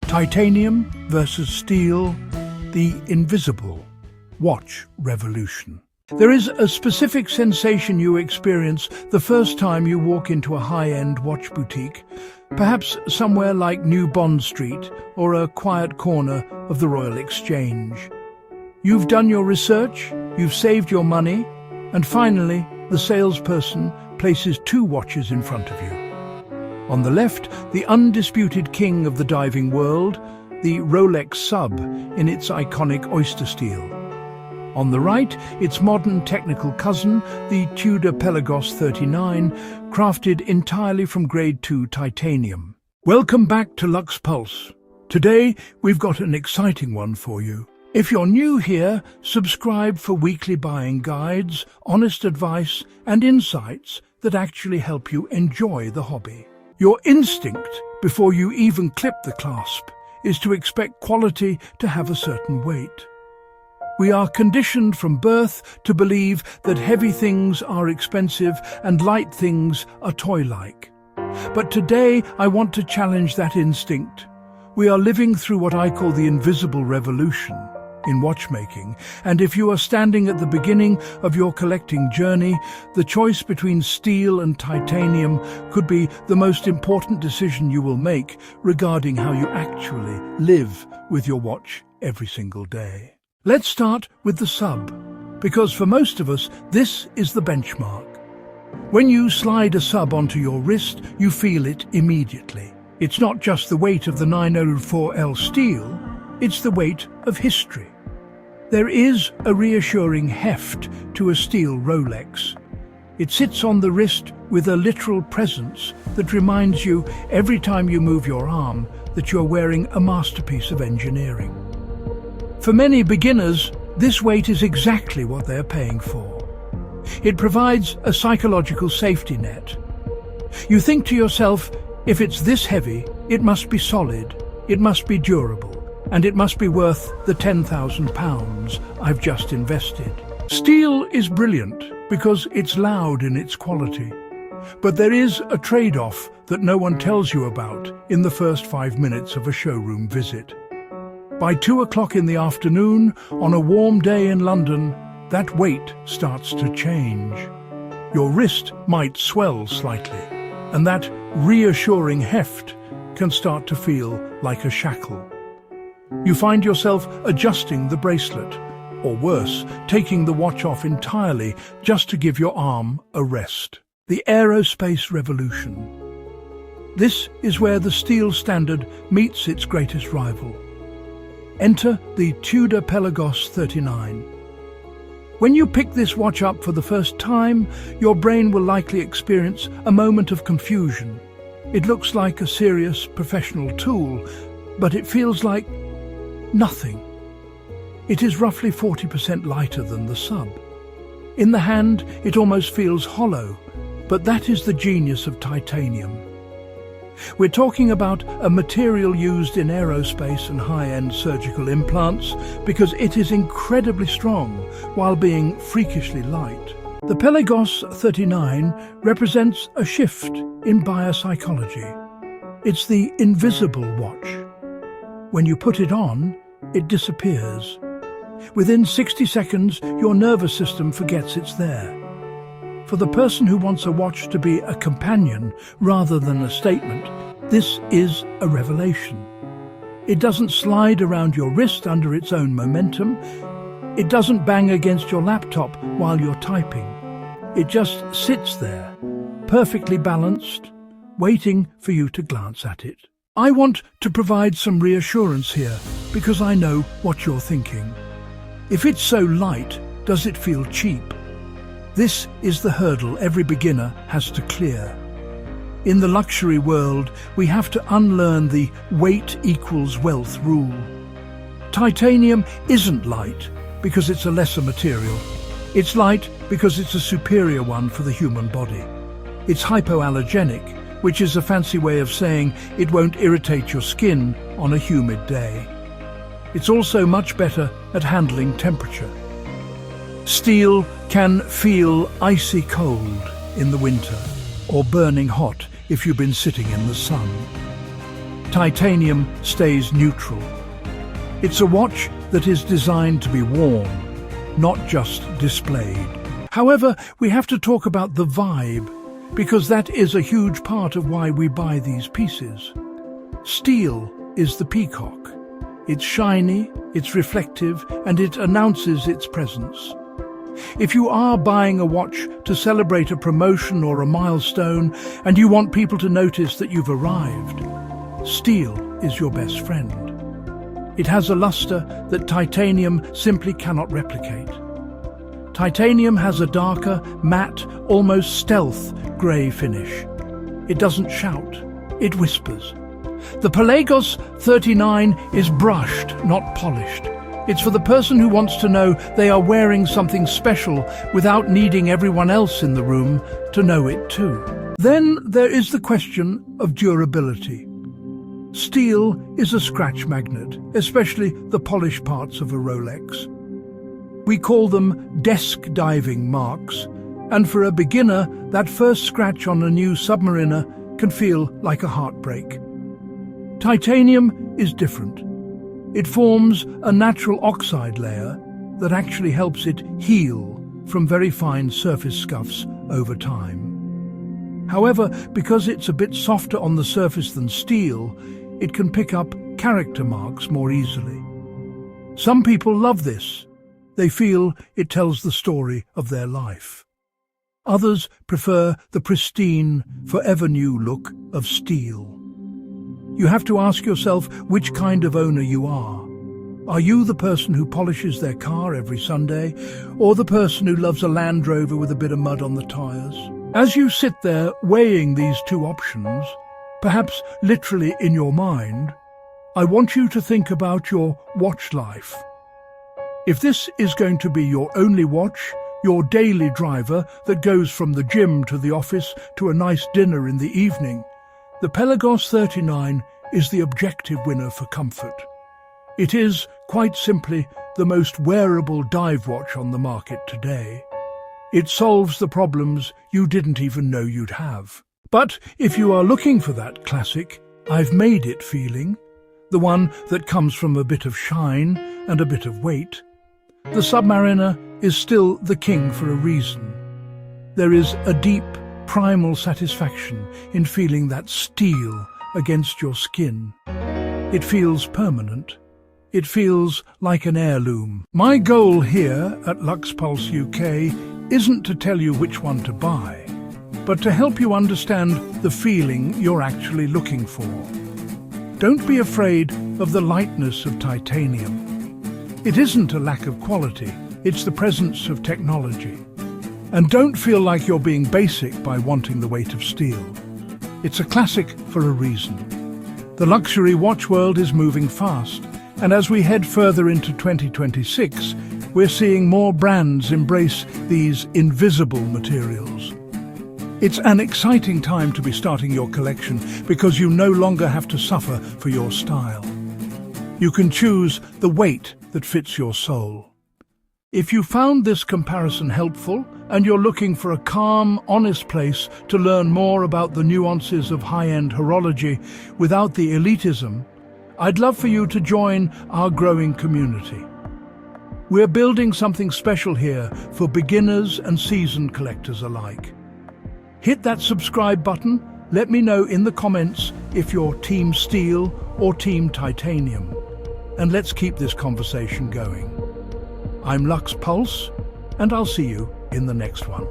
Titanium versus steel, the invisible watch revolution. There is a specific sensation you experience the first time you walk into a high-end watch boutique, perhaps somewhere like New Bond Street or a quiet corner of the Royal Exchange. You've done your research, you've saved your money, and finally, the salesperson places two watches in front of you. On the left, the undisputed king of the diving world, the Rolex Sub in its iconic Oystersteel. On the right, its modern technical cousin, the Tudor Pelagos 39, crafted entirely from Grade 2 titanium. Welcome back to Luxe Pulse. Today, we've got an exciting one for you. If you're new here, subscribe for weekly buying guides, honest advice, and insights that actually help you enjoy the hobby. Your instinct, before you even clip the clasp, is to expect quality to have a certain weight. We are conditioned from birth to believe that heavy things are expensive and light things are toy-like. But today I want to challenge that instinct. We are living through what I call the invisible revolution in watchmaking, and if you are standing at the beginning of your collecting journey, the choice between steel and titanium could be the most important decision you will make regarding how you actually live with your watch every single day. Let's start with the Sub, because for most of us, this is the benchmark. When you slide a Sub onto your wrist, you feel it immediately. It's not just the weight of the 904L steel, it's the weight of history. There is a reassuring heft to a steel Rolex. It sits on the wrist with a literal presence that reminds you every time you move your arm that you're wearing a masterpiece of engineering. For many beginners, this weight is exactly what they're paying for. It provides a psychological safety net. You think to yourself, if it's this heavy, it must be solid, it must be durable, and it must be worth the £10,000 I've just invested. Steel is brilliant because it's loud in its quality. But there is a trade-off that no one tells you about in the first 5 minutes of a showroom visit. By 2 o'clock in the afternoon, on a warm day in London, that weight starts to change. Your wrist might swell slightly, and that reassuring heft can start to feel like a shackle. You find yourself adjusting the bracelet, or worse, taking the watch off entirely just to give your arm a rest. The aerospace revolution. This is where the steel standard meets its greatest rival. Enter the Tudor Pelagos 39. When you pick this watch up for the first time, your brain will likely experience a moment of confusion. It looks like a serious professional tool, but it feels like nothing. It is roughly 40% lighter than the Sub. In the hand, it almost feels hollow, but that is the genius of titanium. We're talking about a material used in aerospace and high-end surgical implants because it is incredibly strong while being freakishly light. The Pelagos 39 represents a shift in biopsychology. It's the invisible watch. When you put it on, it disappears. Within 60 seconds, your nervous system forgets it's there. For the person who wants a watch to be a companion rather than a statement, this is a revelation. It doesn't slide around your wrist under its own momentum. It doesn't bang against your laptop while you're typing. It just sits there, perfectly balanced, waiting for you to glance at it. I want to provide some reassurance here because I know what you're thinking. If it's so light, does it feel cheap? This is the hurdle every beginner has to clear. In the luxury world, we have to unlearn the weight equals wealth rule. Titanium isn't light because it's a lesser material. It's light because it's a superior one for the human body. It's hypoallergenic, which is a fancy way of saying it won't irritate your skin on a humid day. It's also much better at handling temperature. Steel can feel icy cold in the winter or burning hot if you've been sitting in the sun. Titanium stays neutral. It's a watch that is designed to be worn, not just displayed. However, we have to talk about the vibe, because that is a huge part of why we buy these pieces. Steel is the peacock. It's shiny, it's reflective, and it announces its presence. If you are buying a watch to celebrate a promotion or a milestone, and you want people to notice that you've arrived, steel is your best friend. It has a luster that titanium simply cannot replicate. Titanium has a darker, matte, almost stealth grey finish. It doesn't shout, it whispers. The Pelagos 39 is brushed, not polished. It's for the person who wants to know they are wearing something special without needing everyone else in the room to know it too. Then there is the question of durability. Steel is a scratch magnet, especially the polished parts of a Rolex. We call them desk diving marks, and for a beginner, that first scratch on a new Submariner can feel like a heartbreak. Titanium is different. It forms a natural oxide layer that actually helps it heal from very fine surface scuffs over time. However, because it's a bit softer on the surface than steel, it can pick up character marks more easily. Some people love this. They feel it tells the story of their life. Others prefer the pristine, forever new look of steel. You have to ask yourself which kind of owner you are. Are you the person who polishes their car every Sunday, or the person who loves a Land Rover with a bit of mud on the tyres? As you sit there weighing these two options, perhaps literally in your mind, I want you to think about your watch life. If this is going to be your only watch, your daily driver that goes from the gym to the office to a nice dinner in the evening, the Pelagos 39 is the objective winner for comfort. It is, quite simply, the most wearable dive watch on the market today. It solves the problems you didn't even know you'd have. But if you are looking for that classic, I've made it feeling, the one that comes from a bit of shine and a bit of weight, the Submariner is still the king for a reason. There is a deep, primal satisfaction in feeling that steel against your skin. It feels permanent. It feels like an heirloom. My goal here at Luxe Pulse UK isn't to tell you which one to buy, but to help you understand the feeling you're actually looking for. Don't be afraid of the lightness of titanium. It isn't a lack of quality, it's the presence of technology. And don't feel like you're being basic by wanting the weight of steel. It's a classic for a reason. The luxury watch world is moving fast, and as we head further into 2026, we're seeing more brands embrace these invisible materials. It's an exciting time to be starting your collection because you no longer have to suffer for your style. You can choose the weight that fits your soul. If you found this comparison helpful and you're looking for a calm, honest place to learn more about the nuances of high-end horology without the elitism, I'd love for you to join our growing community. We're building something special here for beginners and seasoned collectors alike. Hit that subscribe button. Let me know in the comments if you're Team Steel or Team Titanium. And let's keep this conversation going. I'm Luxe Pulse, and I'll see you in the next one.